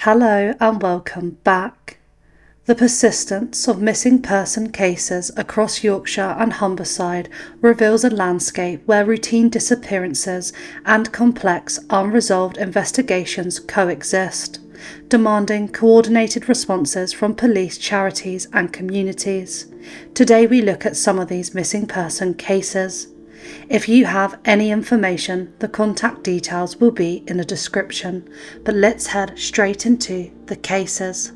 Hello and welcome back. The persistence of missing person cases across Yorkshire and Humberside reveals a landscape where routine disappearances and complex unresolved investigations coexist, demanding coordinated responses from police, charities and communities. Today we look at some of these missing person cases. If you have any information, the contact details will be in the description, but let's head straight into the cases.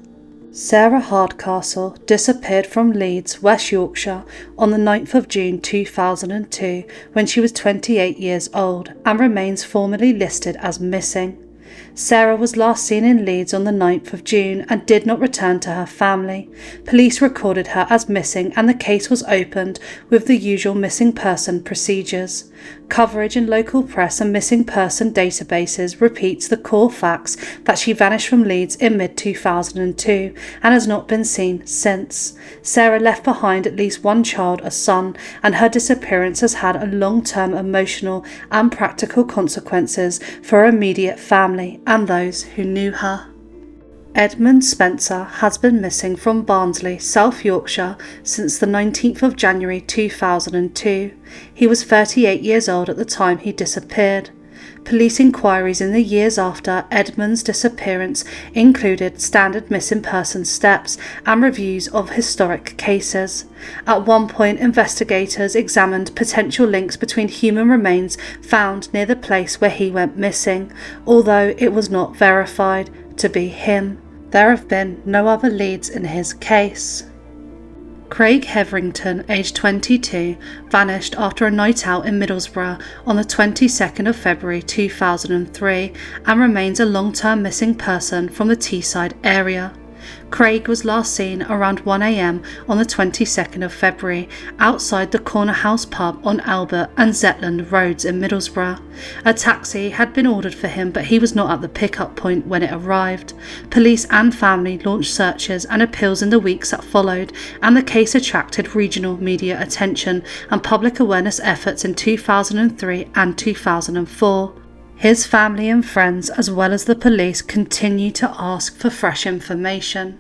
Sarah Hardcastle disappeared from Leeds, West Yorkshire on the 9th of June 2002 when she was 28 years old and remains formally listed as missing. Sarah was last seen in Leeds on the 9th of June and did not return to her family. Police recorded her as missing and the case was opened with the usual missing person procedures. Coverage in local press and missing person databases repeats the core facts that she vanished from Leeds in mid-2002 and has not been seen since. Sarah left behind at least one child, a son, and her disappearance has had a long-term emotional and practical consequences for her immediate family and those who knew her. Edmund Spencer has been missing from Barnsley, South Yorkshire since the 19th of January 2002. He was 38 years old at the time he disappeared. Police inquiries in the years after Edmund's disappearance included standard missing person steps and reviews of historic cases. At one point, investigators examined potential links between human remains found near the place where he went missing, although it was not verified to be him. There have been no other leads in his case. Craig Hetherington, aged 22, vanished after a night out in Middlesbrough on the 22nd of February 2003 and remains a long-term missing person from the Teesside area. Craig was last seen around 1 a.m. on the 22nd of February outside the Corner House pub on Albert and Zetland Roads in Middlesbrough. A taxi had been ordered for him, but he was not at the pickup point when it arrived. Police and family launched searches and appeals in the weeks that followed, and the case attracted regional media attention and public awareness efforts in 2003 and 2004. His family and friends, as well as the police, continue to ask for fresh information.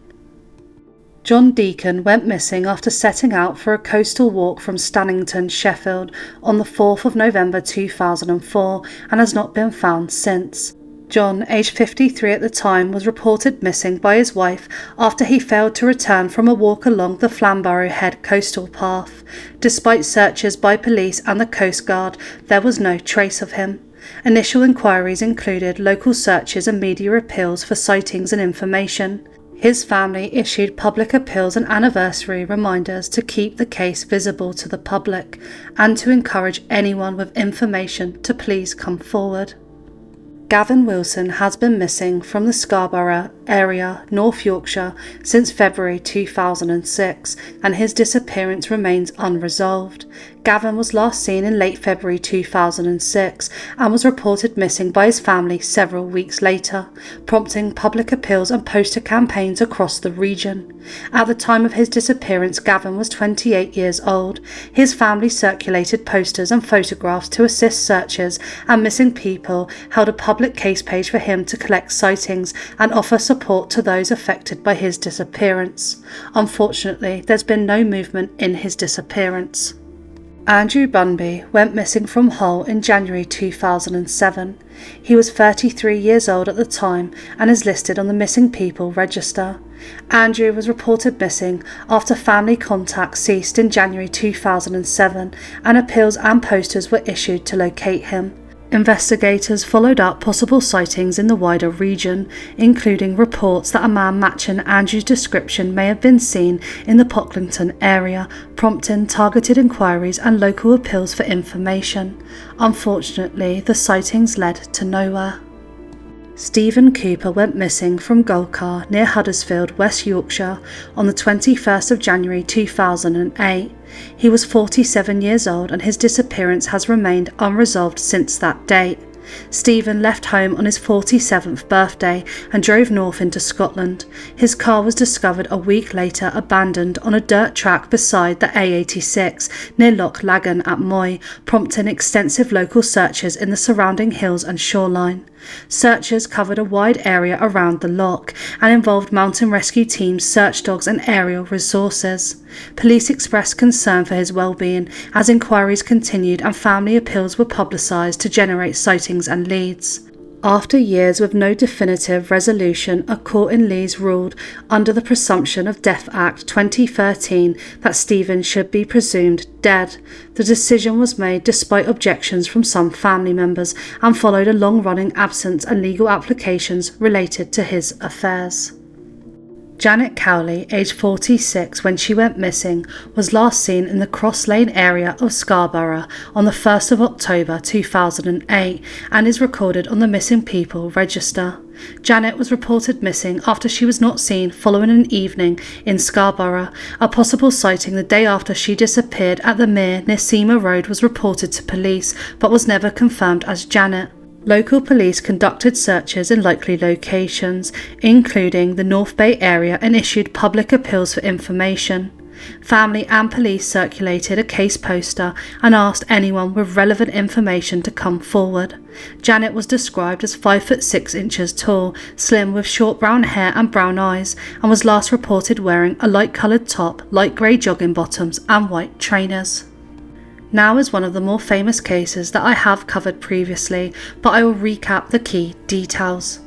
John Deakin went missing after setting out for a coastal walk from Stannington, Sheffield, on the 4th of November 2004 and has not been found since. John, aged 53 at the time, was reported missing by his wife after he failed to return from a walk along the Flamborough Head coastal path. Despite searches by police and the Coast Guard, there was no trace of him. Initial inquiries included local searches and media appeals for sightings and information. His family issued public appeals and anniversary reminders to keep the case visible to the public and to encourage anyone with information to please come forward. Gavin Wilson has been missing from the Scarborough area, North Yorkshire, since February 2006, and his disappearance remains unresolved. Gavin was last seen in late February 2006 and was reported missing by his family several weeks later, prompting public appeals and poster campaigns across the region. At the time of his disappearance, Gavin was 28 years old. His family circulated posters and photographs to assist searchers, and Missing People held a public case page for him to collect sightings and offer support to those affected by his disappearance. Unfortunately, there's been no movement in his disappearance. Andrew Bunby went missing from Hull in January 2007. He was 33 years old at the time and is listed on the Missing People register. Andrew was reported missing after family contact ceased in January 2007 and appeals and posters were issued to locate him. Investigators followed up possible sightings in the wider region, including reports that a man matching Andrew's description may have been seen in the Pocklington area, prompting targeted inquiries and local appeals for information. Unfortunately, the sightings led to nowhere. Stephen Cooper went missing from Golcar near Huddersfield, West Yorkshire on the 21st of January 2008. He was 47 years old and his disappearance has remained unresolved since that date. Stephen left home on his 47th birthday and drove north into Scotland. His car was discovered a week later abandoned on a dirt track beside the A86 near Loch Lagan at Moy, prompting extensive local searches in the surrounding hills and shoreline. Searches covered a wide area around the loch and involved mountain rescue teams, search dogs and aerial resources. Police expressed concern for his well-being as inquiries continued and family appeals were publicised to generate sightings and leads. After years with no definitive resolution, a court in Leeds ruled, under the Presumption of Death Act 2013, that Stephen should be presumed dead. The decision was made despite objections from some family members and followed a long-running absence and legal applications related to his affairs. Janet Cowley, aged 46 when she went missing, was last seen in the Cross Lane area of Scarborough on the 1st of October 2008 and is recorded on the Missing People Register. Janet was reported missing after she was not seen following an evening in Scarborough. A possible sighting the day after she disappeared at the Mere near Seymour Road was reported to police but was never confirmed as Janet. Local police conducted searches in likely locations, including the North Bay area, and issued public appeals for information. Family and police circulated a case poster and asked anyone with relevant information to come forward. Janet was described as 5 foot 6 inches tall, slim with short brown hair and brown eyes, and was last reported wearing a light-coloured top, light grey jogging bottoms and white trainers. Now is one of the more famous cases that I have covered previously, but I will recap the key details.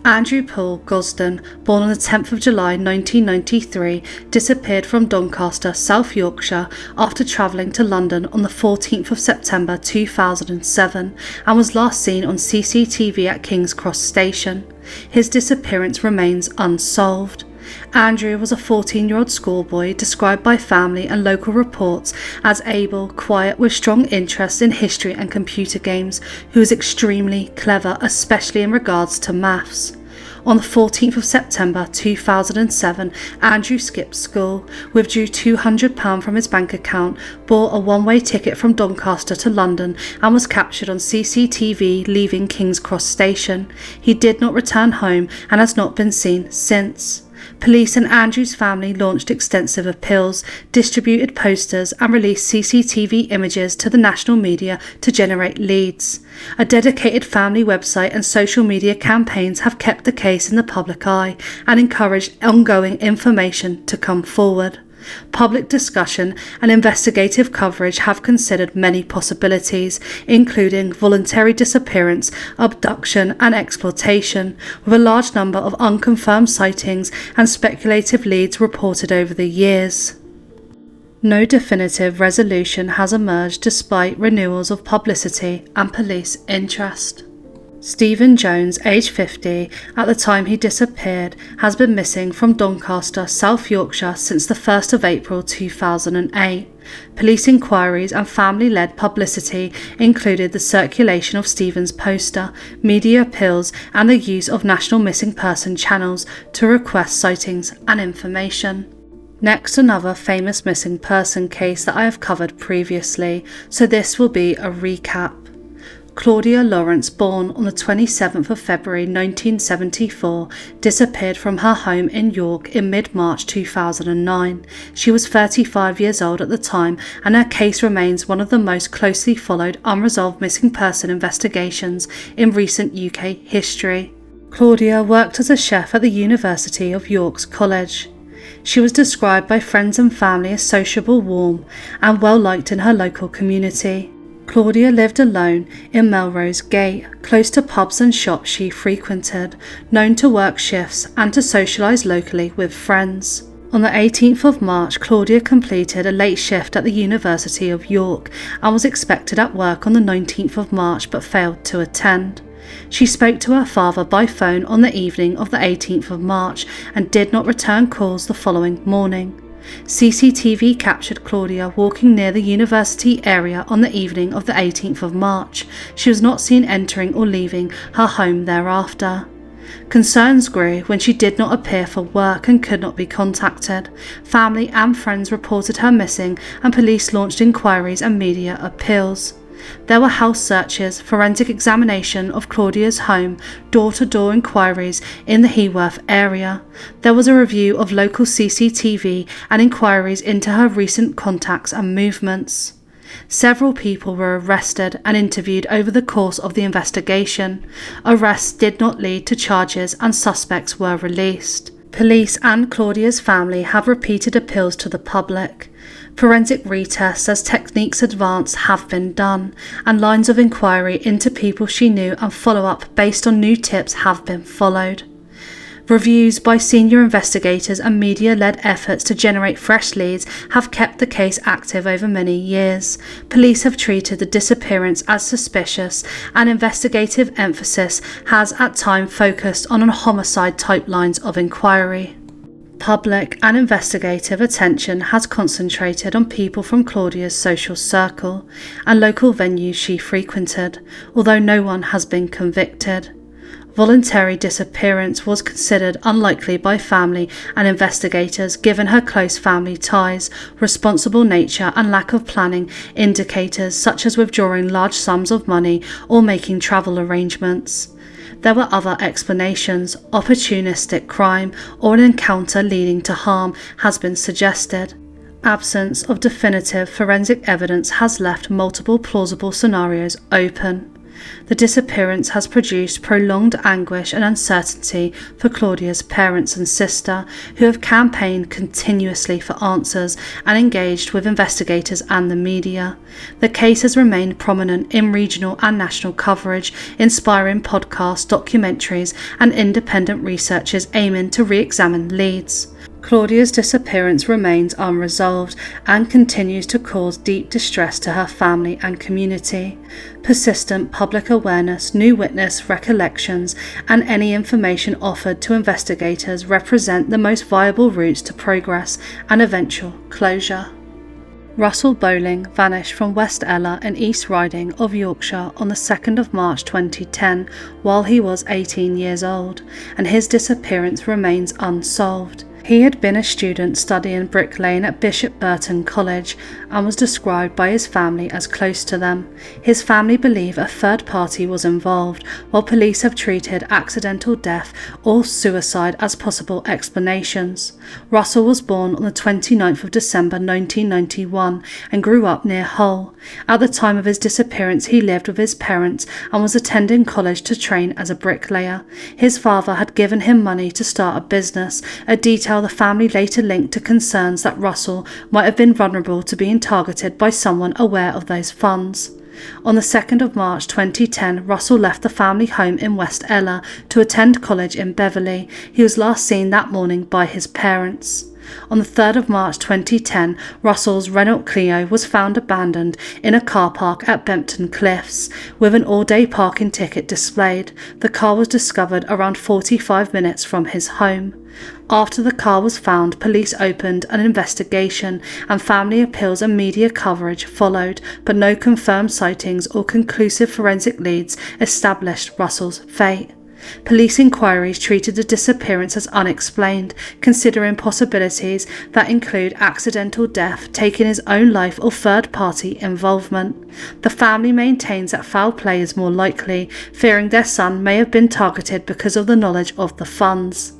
Andrew Paul Gosden, born on the 10th of July 1993, disappeared from Doncaster, South Yorkshire, after travelling to London on the 14th of September 2007 and was last seen on CCTV at King's Cross Station. His disappearance remains unsolved. Andrew was a 14-year-old schoolboy described by family and local reports as able, quiet, with strong interests in history and computer games, who was extremely clever, especially in regards to maths. On the 14th of September 2007, Andrew skipped school, withdrew £200 from his bank account, bought a one-way ticket from Doncaster to London and was captured on CCTV leaving King's Cross Station. He did not return home and has not been seen since. Police and Andrew's family launched extensive appeals, distributed posters and released CCTV images to the national media to generate leads. A dedicated family website and social media campaigns have kept the case in the public eye and encouraged ongoing information to come forward. Public discussion and investigative coverage have considered many possibilities, including voluntary disappearance, abduction and exploitation, with a large number of unconfirmed sightings and speculative leads reported over the years. No definitive resolution has emerged despite renewals of publicity and police interest. Stephen Jones, aged 50, at the time he disappeared, has been missing from Doncaster, South Yorkshire since the 1st of April 2008. Police inquiries and family-led publicity included the circulation of Stephen's poster, media appeals and the use of national missing person channels to request sightings and information. Next, another famous missing person case that I have covered previously, so this will be a recap. Claudia Lawrence, born on the 27th of February 1974, disappeared from her home in York in mid-March 2009. She was 35 years old at the time, and her case remains one of the most closely followed unresolved missing person investigations in recent UK history. Claudia worked as a chef at the University of York's College. She was described by friends and family as sociable, warm, and well liked in her local community. Claudia lived alone in Melrose Gate, close to pubs and shops she frequented, known to work shifts and to socialise locally with friends. On the 18th of March, Claudia completed a late shift at the University of York and was expected at work on the 19th of March but failed to attend. She spoke to her father by phone on the evening of the 18th of March and did not return calls the following morning. CCTV captured Claudia walking near the university area on the evening of the 18th of March. She was not seen entering or leaving her home thereafter. Concerns grew when she did not appear for work and could not be contacted. Family and friends reported her missing and police launched inquiries and media appeals. There were house searches, forensic examination of Claudia's home, door-to-door inquiries in the Heworth area. There was a review of local CCTV and inquiries into her recent contacts and movements. Several people were arrested and interviewed over the course of the investigation. Arrests did not lead to charges and suspects were released. Police and Claudia's family have repeated appeals to the public. Forensic retests as techniques advance have been done, and lines of inquiry into people she knew and follow-up based on new tips have been followed. Reviews by senior investigators and media-led efforts to generate fresh leads have kept the case active over many years. Police have treated the disappearance as suspicious, and investigative emphasis has at times focused on homicide-type lines of inquiry. Public and investigative attention has concentrated on people from Claudia's social circle and local venues she frequented, although no one has been convicted. Voluntary disappearance was considered unlikely by family and investigators given her close family ties, responsible nature and lack of planning indicators such as withdrawing large sums of money or making travel arrangements. There were other explanations. Opportunistic crime or an encounter leading to harm has been suggested. Absence of definitive forensic evidence has left multiple plausible scenarios open. The disappearance has produced prolonged anguish and uncertainty for Claudia's parents and sister, who have campaigned continuously for answers and engaged with investigators and the media. The case has remained prominent in regional and national coverage, inspiring podcasts, documentaries, and independent researchers aiming to re-examine leads. Claudia's disappearance remains unresolved and continues to cause deep distress to her family and community. Persistent public awareness, new witness recollections, and any information offered to investigators represent the most viable routes to progress and eventual closure. Russell Bohling vanished from West Ella in East Riding of Yorkshire on the 2nd of March 2010 while he was 18 years old, and his disappearance remains unsolved. He had been a student studying bricklaying at Bishop Burton College and was described by his family as close to them. His family believe a third party was involved, while police have treated accidental death or suicide as possible explanations. Russell was born on the 29th of December 1991 and grew up near Hull. At the time of his disappearance, he lived with his parents and was attending college to train as a bricklayer. His father had given him money to start a business, a detail the family later linked to concerns that Russell might have been vulnerable to being targeted by someone aware of those funds. On the 2nd of March 2010, Russell left the family home in West Ella to attend college in Beverley. He was last seen that morning by his parents. On the 3rd of March 2010, Russell's Renault Clio was found abandoned in a car park at Bempton Cliffs, with an all-day parking ticket displayed. The car was discovered around 45 minutes from his home. After the car was found, police opened an investigation and family appeals and media coverage followed, but no confirmed sightings or conclusive forensic leads established Russell's fate. Police inquiries treated the disappearance as unexplained, considering possibilities that include accidental death, taking his own life, or third-party involvement. The family maintains that foul play is more likely, fearing their son may have been targeted because of the knowledge of the funds.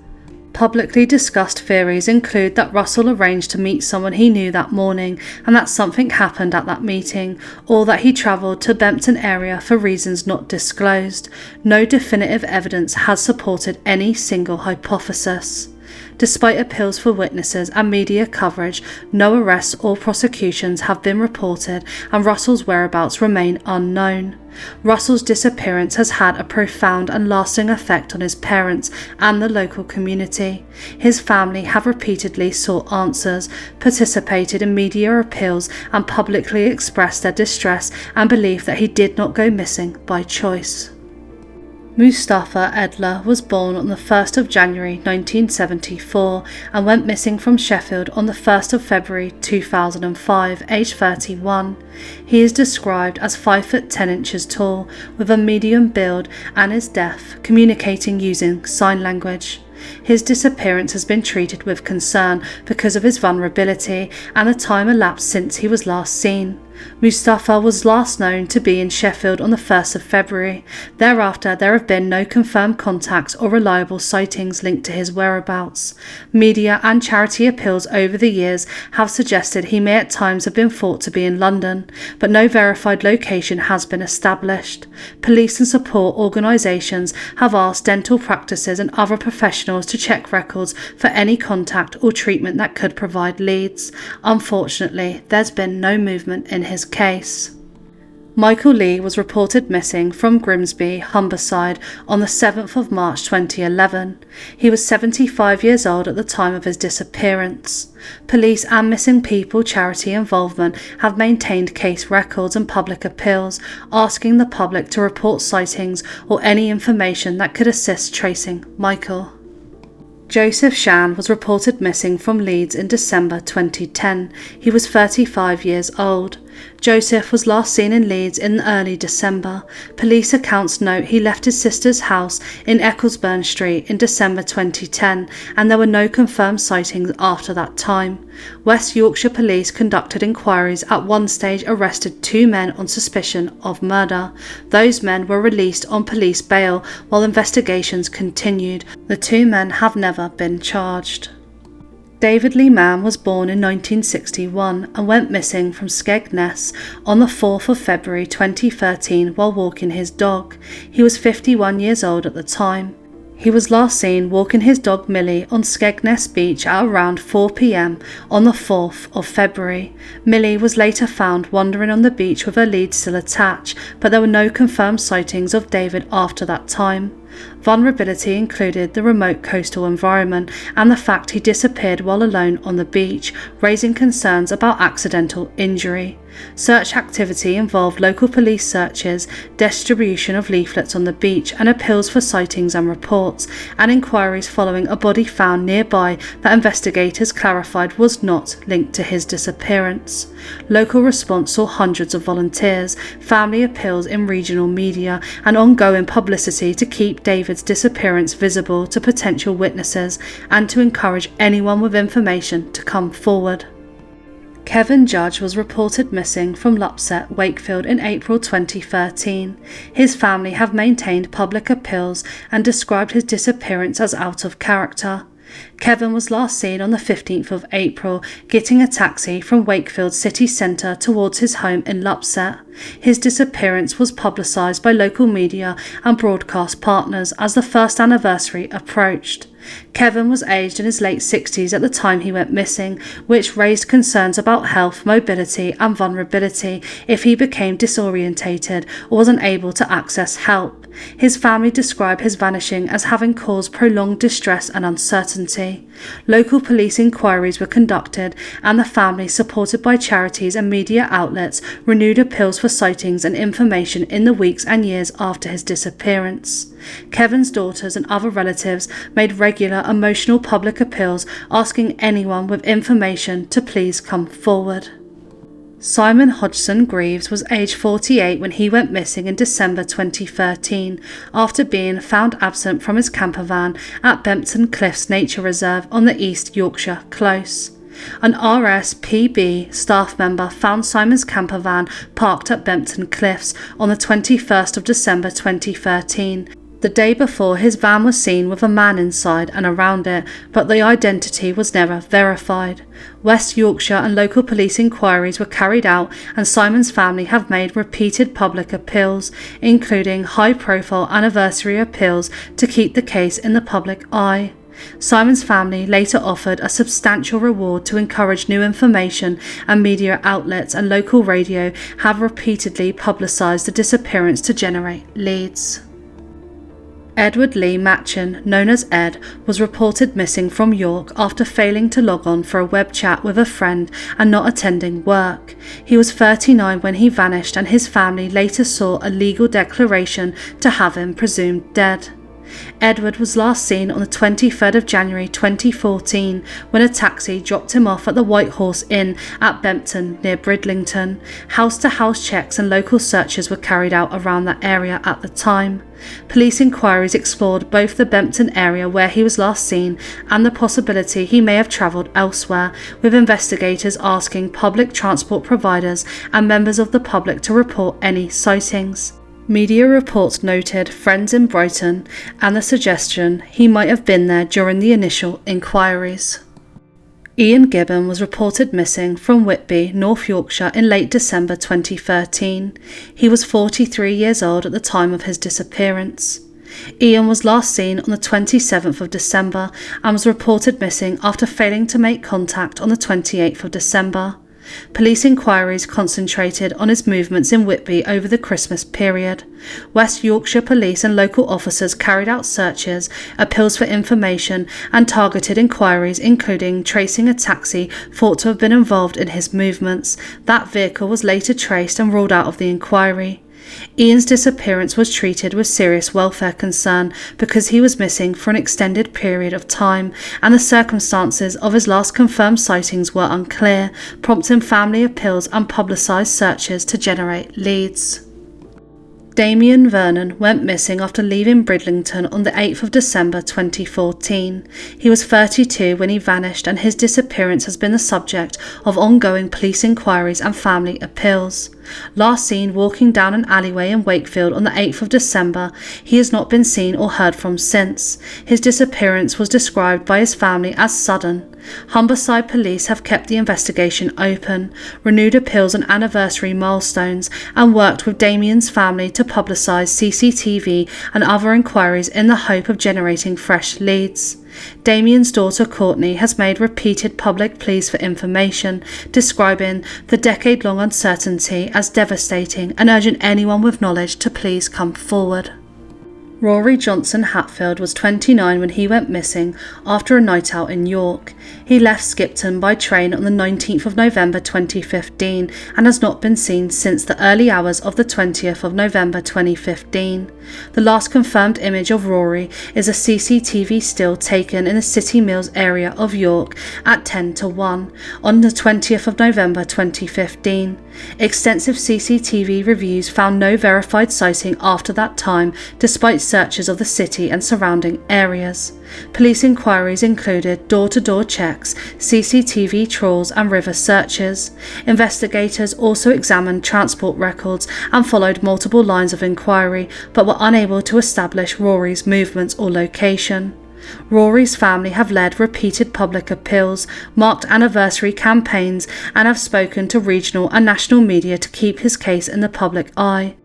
Publicly discussed theories include that Russell arranged to meet someone he knew that morning and that something happened at that meeting, or that he travelled to Bempton area for reasons not disclosed. No definitive evidence has supported any single hypothesis. Despite appeals for witnesses and media coverage, no arrests or prosecutions have been reported and Russell's whereabouts remain unknown. Russell's disappearance has had a profound and lasting effect on his parents and the local community. His family have repeatedly sought answers, participated in media appeals, and publicly expressed their distress and belief that he did not go missing by choice. Mustafa Edleh was born on the 1st of January 1974 and went missing from Sheffield on the 1st of February 2005, aged 31. He is described as 5 foot 10 inches tall, with a medium build, and is deaf, communicating using sign language. His disappearance has been treated with concern because of his vulnerability and the time elapsed since he was last seen. Mustafa was last known to be in Sheffield on the 1st of February. Thereafter, there have been no confirmed contacts or reliable sightings linked to his whereabouts. Media and charity appeals over the years have suggested he may at times have been thought to be in London, but no verified location has been established. Police and support organisations have asked dental practices and other professionals to check records for any contact or treatment that could provide leads. Unfortunately, there's been no movement in his case. Michael Lee was reported missing from Grimsby, Humberside on the 7th of March 2011. He was 75 years old at the time of his disappearance. Police and missing people charity involvement have maintained case records and public appeals, asking the public to report sightings or any information that could assist tracing Michael. Joseph Shann was reported missing from Leeds in December 2010. He was 35 years old. Joseph was last seen in Leeds in early December. Police accounts note he left his sister's house in Ecclesbourne Street in December 2010, and there were no confirmed sightings after that time. West Yorkshire Police conducted inquiries, at one stage arrested 2 men on suspicion of murder. Those men were released on police bail while investigations continued. The 2 men have never been charged. David Lee Mann was born in 1961 and went missing from Skegness on the 4th of February 2013 while walking his dog. He was 51 years old at the time. He was last seen walking his dog Millie on Skegness Beach at around 4 p.m. on the 4th of February. Millie was later found wandering on the beach with her lead still attached, but there were no confirmed sightings of David after that time. Vulnerability included the remote coastal environment and the fact he disappeared while alone on the beach, raising concerns about accidental injury. Search activity involved local police searches, distribution of leaflets on the beach, and appeals for sightings and reports, and inquiries following a body found nearby that investigators clarified was not linked to his disappearance. Local response saw hundreds of volunteers, family appeals in regional media, and ongoing publicity to keep David's disappearance visible to potential witnesses and to encourage anyone with information to come forward. Kevin Judge was reported missing from Lupset, Wakefield in April 2013. His family have maintained public appeals and described his disappearance as out of character. Kevin was last seen on the 15th of April, getting a taxi from Wakefield city centre towards his home in Lupset. His disappearance was publicised by local media and broadcast partners as the first anniversary approached. Kevin was aged in his late 60s at the time he went missing, which raised concerns about health, mobility and vulnerability if he became disorientated or was unable to access help. His family described his vanishing as having caused prolonged distress and uncertainty. Local police inquiries were conducted, and the family, supported by charities and media outlets, renewed appeals for sightings and information in the weeks and years after his disappearance. Kevin's daughters and other relatives made regular emotional public appeals asking anyone with information to please come forward. Simon Hodgson-Greaves was aged 48 when he went missing in December 2013 after being found absent from his campervan at Bempton Cliffs Nature Reserve on the East Yorkshire Close. An RSPB staff member found Simon's campervan parked at Bempton Cliffs on the 21st of December 2013. The day before, his van was seen with a man inside and around it, but the identity was never verified. West Yorkshire and local police inquiries were carried out, and Simon's family have made repeated public appeals, including high-profile anniversary appeals to keep the case in the public eye. Simon's family later offered a substantial reward to encourage new information, and media outlets and local radio have repeatedly publicised the disappearance to generate leads. Edward Lee Machin, known as Ed, was reported missing from York after failing to log on for a web chat with a friend and not attending work. He was 39 when he vanished, and his family later saw a legal declaration to have him presumed dead. Edward was last seen on the 23rd of January 2014 when a taxi dropped him off at the White Horse Inn at Bempton near Bridlington. House-to-house checks and local searches were carried out around that area at the time. Police inquiries explored both the Bempton area where he was last seen and the possibility he may have travelled elsewhere, with investigators asking public transport providers and members of the public to report any sightings. Media reports noted friends in Brighton and the suggestion he might have been there during the initial inquiries. Ian Gibbon was reported missing from Whitby, North Yorkshire in late December 2013. He was 43 years old at the time of his disappearance. Ian was last seen on the 27th of December and was reported missing after failing to make contact on the 28th of December. Police inquiries concentrated on his movements in Whitby over the Christmas period. West Yorkshire Police and local officers carried out searches, appeals for information and targeted inquiries, including tracing a taxi thought to have been involved in his movements. That vehicle was later traced and ruled out of the inquiry. Ian's disappearance was treated with serious welfare concern because he was missing for an extended period of time and the circumstances of his last confirmed sightings were unclear, prompting family appeals and publicised searches to generate leads. Damion Vernon went missing after leaving Bridlington on the 8th of December 2014. He was 32 when he vanished, and his disappearance has been the subject of ongoing police inquiries and family appeals. Last seen walking down an alleyway in Wakefield on the 8th of December, he has not been seen or heard from since. His disappearance was described by his family as sudden. Humberside police have kept the investigation open, renewed appeals on anniversary milestones, and worked with Damien's family to publicise CCTV and other inquiries in the hope of generating fresh leads. Damien's daughter Courtney has made repeated public pleas for information, describing the decade-long uncertainty as devastating and urging anyone with knowledge to please come forward. Rory Johnson-Hatfield was 29 when he went missing after a night out in York. He left Skipton by train on the 19th of November 2015 and has not been seen since the early hours of the 20th of November 2015. The last confirmed image of Rory is a CCTV still taken in the City Mills area of York at 10 to 1 on the 20th of November 2015. Extensive CCTV reviews found no verified sighting after that time, despite searches of the city and surrounding areas. Police inquiries included door-to-door checks, CCTV trawls and river searches. Investigators also examined transport records and followed multiple lines of inquiry, but were unable to establish Rory's movements or location. Rory's family have led repeated public appeals, marked anniversary campaigns, and have spoken to regional and national media to keep his case in the public eye.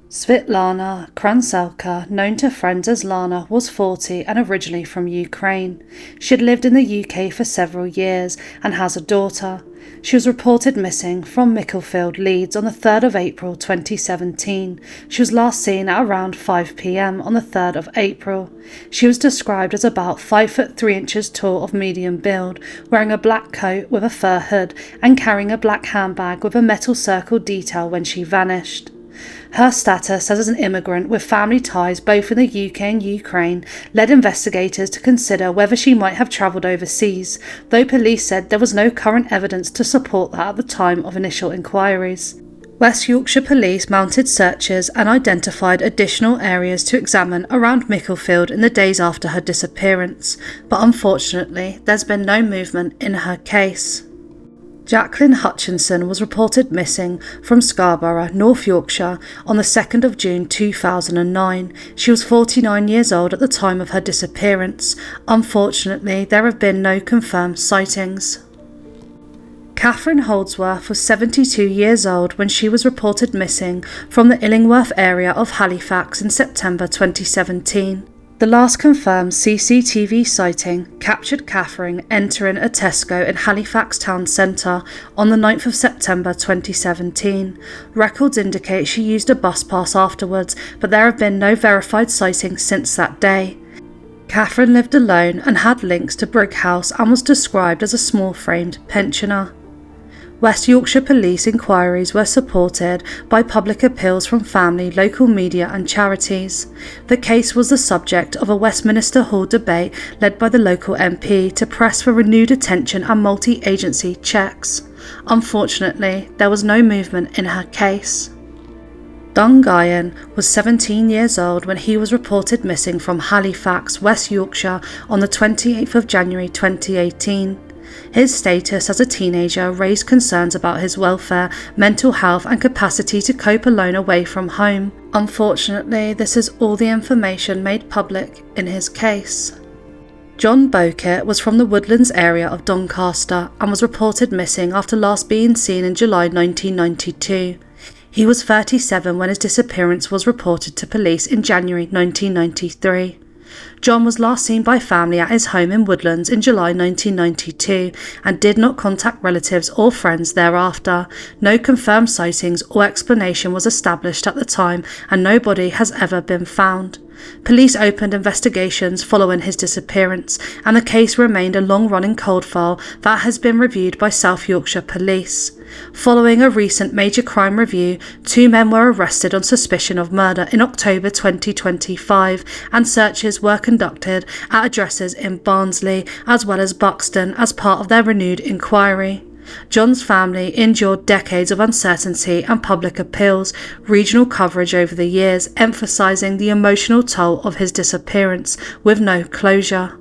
Svitlana Kransnoselska, known to friends as Lana, was 40 and originally from Ukraine. She had lived in the UK for several years and has a daughter. She was reported missing from Micklefield, Leeds on the 3rd of April 2017. She was last seen at around 5 p.m. on the 3rd of April. She was described as about 5 foot 3 inches tall, of medium build, wearing a black coat with a fur hood and carrying a black handbag with a metal circle detail when she vanished. Her status as an immigrant with family ties both in the UK and Ukraine led investigators to consider whether she might have travelled overseas, though police said there was no current evidence to support that at the time of initial inquiries. West Yorkshire Police mounted searches and identified additional areas to examine around Micklefield in the days after her disappearance, but unfortunately there's been no movement in her case. Jacqueline Hutchinson was reported missing from Scarborough, North Yorkshire on the 2nd of June 2009. She was 49 years old at the time of her disappearance. Unfortunately, there have been no confirmed sightings. Cathryn Holdsworth was 72 years old when she was reported missing from the Illingworth area of Halifax in September 2017. The last confirmed CCTV sighting captured Cathryn entering a Tesco in Halifax town centre on the 9th of September 2017. Records indicate she used a bus pass afterwards, but there have been no verified sightings since that day. Cathryn lived alone and had links to Brighouse and was described as a small-framed pensioner. West Yorkshire Police inquiries were supported by public appeals from family, local media and charities. The case was the subject of a Westminster Hall debate led by the local MP to press for renewed attention and multi-agency checks. Unfortunately, there was no movement in her case. Dung Nguyeng was 17 years old when he was reported missing from Halifax, West Yorkshire on the 28th of January 2018. His status as a teenager raised concerns about his welfare, mental health and capacity to cope alone away from home. Unfortunately, this is all the information made public in his case. John Bowkett was from the Woodlands area of Doncaster and was reported missing after last being seen in July 1992. He was 37 when his disappearance was reported to police in January 1993. John was last seen by family at his home in Woodlands in July 1992 and did not contact relatives or friends thereafter. No confirmed sightings or explanation was established at the time and no body has ever been found. Police opened investigations following his disappearance and the case remained a long-running cold file that has been reviewed by South Yorkshire Police. Following a recent major crime review, 2 men were arrested on suspicion of murder in October 2025 and searches were conducted at addresses in Barnsley as well as Buxton as part of their renewed inquiry. John's family endured decades of uncertainty and public appeals, regional coverage over the years, emphasising the emotional toll of his disappearance, with no closure.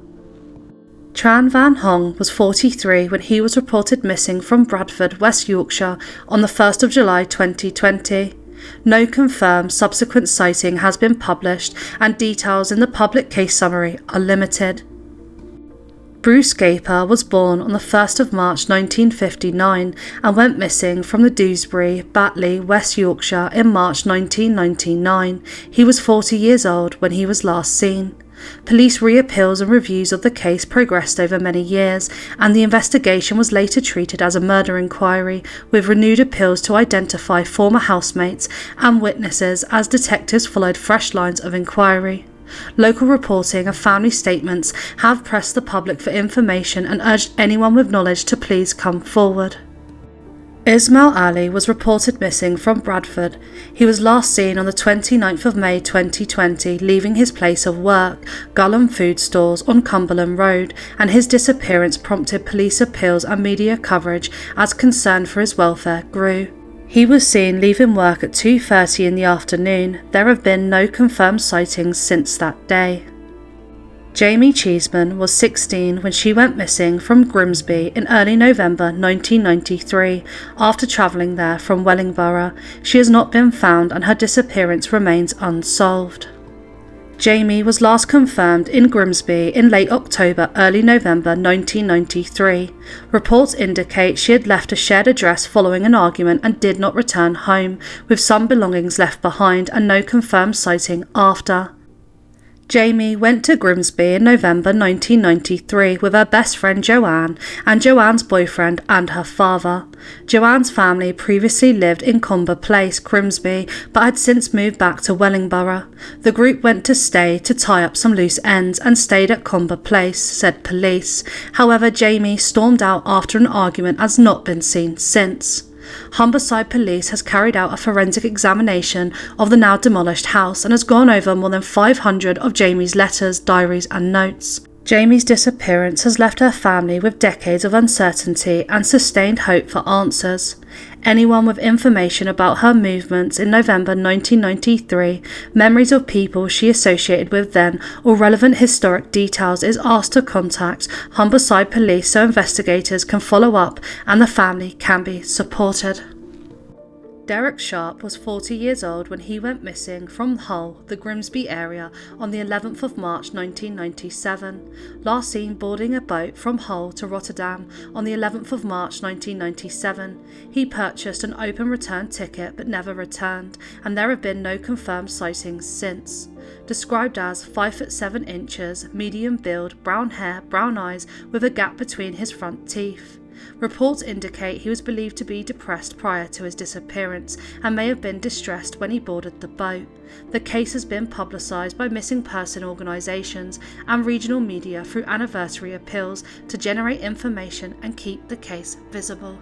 Tran Van Hong was 43 when he was reported missing from Bradford, West Yorkshire on the 1st of July 2020. No confirmed subsequent sighting has been published and details in the public case summary are limited. Bruce Gaper was born on the 1st of March 1959 and went missing from the Dewsbury, Batley, West Yorkshire in March 1999. He was 40 years old when he was last seen. Police re-appeals and reviews of the case progressed over many years, and the investigation was later treated as a murder inquiry, with renewed appeals to identify former housemates and witnesses as detectives followed fresh lines of inquiry. Local reporting and family statements have pressed the public for information and urged anyone with knowledge to please come forward. Ismail Ali was reported missing from Bradford. He was last seen on the 29th of May 2020 leaving his place of work, Gullum Food Stores on Cumberland Road, and his disappearance prompted police appeals and media coverage as concern for his welfare grew. He was seen leaving work at 2:30 in the afternoon. There have been no confirmed sightings since that day. Jamie Cheesman was 16 when she went missing from Grimsby in early November 1993 after travelling there from Wellingborough. She has not been found and her disappearance remains unsolved. Jamie was last confirmed in Grimsby in late October, early November 1993. Reports indicate she had left a shared address following an argument and did not return home, with some belongings left behind and no confirmed sighting after. Jamie went to Grimsby in November 1993 with her best friend Joanne and Joanne's boyfriend and her father. Joanne's family previously lived in Comber Place, Grimsby, but had since moved back to Wellingborough. The group went to stay to tie up some loose ends and stayed at Comber Place, said police. However, Jamie stormed out after an argument and has not been seen since. Humberside Police has carried out a forensic examination of the now demolished house and has gone over more than 500 of Jamie's letters, diaries and notes. Jamie's disappearance has left her family with decades of uncertainty and sustained hope for answers. Anyone with information about her movements in November 1993, memories of people she associated with then, or relevant historic details is asked to contact Humberside Police so investigators can follow up and the family can be supported. Derek Sharp was 40 years old when he went missing from Hull, the Grimsby area, on the 11th of March 1997. Last seen boarding a boat from Hull to Rotterdam on the 11th of March 1997. He purchased an open return ticket but never returned, and there have been no confirmed sightings since. Described as 5'7", medium build, brown hair, brown eyes with a gap between his front teeth. Reports indicate he was believed to be depressed prior to his disappearance and may have been distressed when he boarded the boat. The case has been publicised by missing person organisations and regional media through anniversary appeals to generate information and keep the case visible.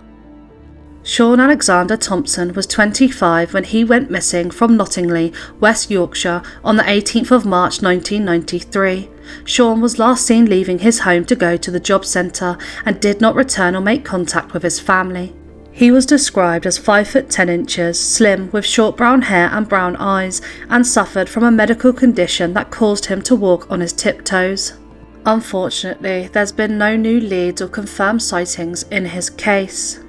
Sean Alexander Thompson was 25 when he went missing from Nottingley, West Yorkshire on the 18th of March 1993. Sean was last seen leaving his home to go to the job centre and did not return or make contact with his family. He was described as 5 foot 10 inches, slim with short brown hair and brown eyes, and suffered from a medical condition that caused him to walk on his tiptoes. Unfortunately, there's been no new leads or confirmed sightings in his case.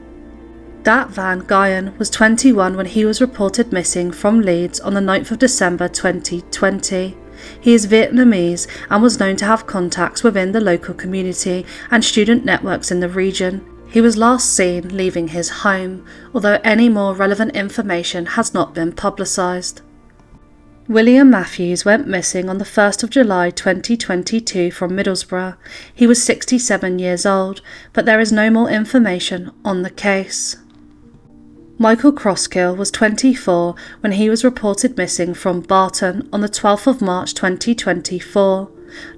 Dat Van Nguyen was 21 when he was reported missing from Leeds on the 9th of December 2020. He is Vietnamese and was known to have contacts within the local community and student networks in the region. He was last seen leaving his home, although any more relevant information has not been publicised. William Matthews went missing on the 1st of July 2022 from Middlesbrough. He was 67 years old, but there is no more information on the case. Michael Crosskill was 24 when he was reported missing from Barton on the 12th of March 2024.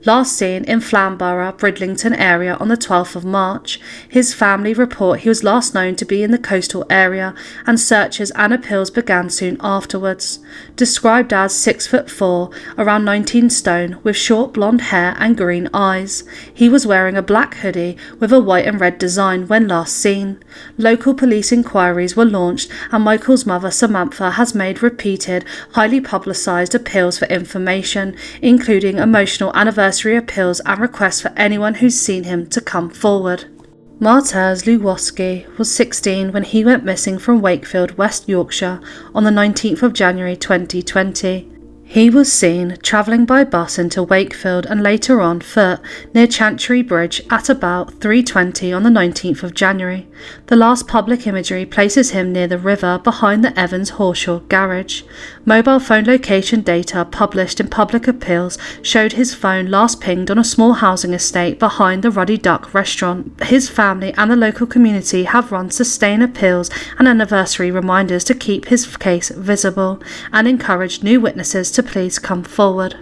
Last seen in Flamborough, Bridlington area on the 12th of March. His family report he was last known to be in the coastal area, and searches and appeals began soon afterwards. Described as 6'4", around 19 stone, with short blonde hair and green eyes. He was wearing a black hoodie with a white and red design when last seen. Local police inquiries were launched, and Michael's mother Samantha has made repeated, highly publicised appeals for information, including emotional anniversary appeals and requests for anyone who's seen him to come forward. Mateusz Lugowski was 16 when he went missing from Wakefield, West Yorkshire on the 19th of January 2020. He was seen travelling by bus into Wakefield and later on foot near Chantry Bridge at about 3:20 on the 19th of January. The last public imagery places him near the river behind the Evans Horseshaw garage. Mobile phone location data published in public appeals showed his phone last pinged on a small housing estate behind the Ruddy Duck restaurant. His family and the local community have run sustained appeals and anniversary reminders to keep his case visible and encouraged new witnesses to please come forward.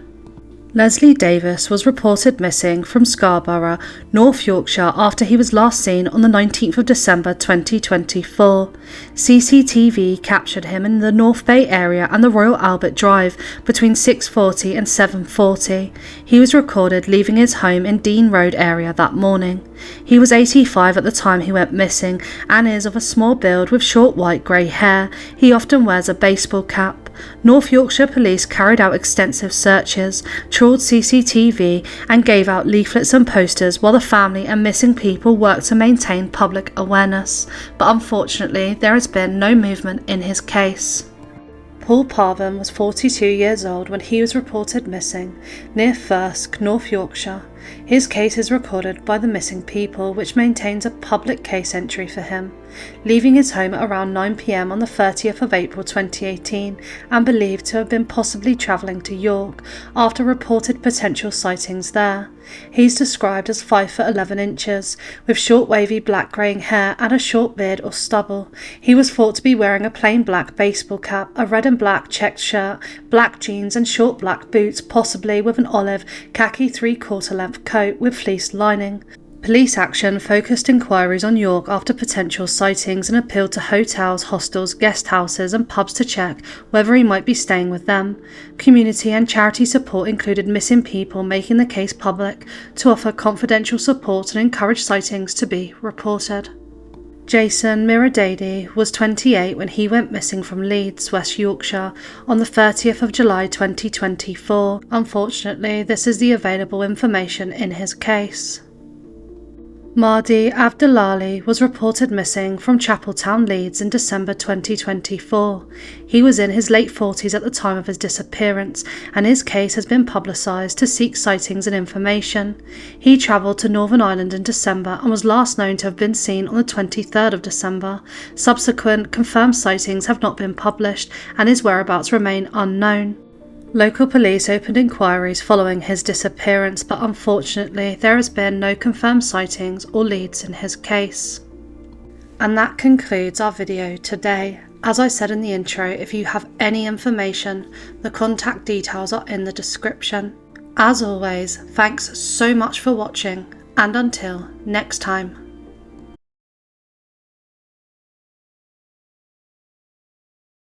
Leslie Davis was reported missing from Scarborough, North Yorkshire after he was last seen on the 19th of December 2024. CCTV captured him in the North Bay area and the Royal Albert Drive between 6:40 and 7:40. He was recorded leaving his home in Dean Road area that morning. He was 85 at the time he went missing and is of a small build with short white grey hair. He often wears a baseball cap. North Yorkshire Police carried out extensive searches, trawled CCTV and gave out leaflets and posters while the family and missing people worked to maintain public awareness, but unfortunately there has been no movement in his case. Paul Parvin was 42 years old when he was reported missing near Thirsk, North Yorkshire. His case is recorded by the Missing People, which maintains a public case entry for him, leaving his home at around 9 p.m. on the 30th of April 2018 and believed to have been possibly travelling to York after reported potential sightings there. He's described as 5 foot 11 inches, with short wavy black greying hair and a short beard or stubble. He was thought to be wearing a plain black baseball cap, a red and black checked shirt, black jeans and short black boots, possibly with an olive, khaki 3/4 length coat with fleece lining. Police action focused inquiries on York after potential sightings and appealed to hotels, hostels, guest houses and pubs to check whether he might be staying with them. Community and charity support included Missing People making the case public to offer confidential support and encourage sightings to be reported. Jason Miradadi was 28 when he went missing from Leeds, West Yorkshire on the 30th of July 2024. Unfortunately, this is the available information in his case. Mahdi Abdillahi was reported missing from Chapeltown, Leeds in December 2024. He was in his late 40s at the time of his disappearance, and his case has been publicised to seek sightings and information. He travelled to Northern Ireland in December and was last known to have been seen on the 23rd of December. Subsequent confirmed sightings have not been published, and his whereabouts remain unknown. Local police opened inquiries following his disappearance, but unfortunately there has been no confirmed sightings or leads in his case. And that concludes our video today. As I said in the intro, if you have any information, the contact details are in the description. As always, thanks so much for watching, and until next time.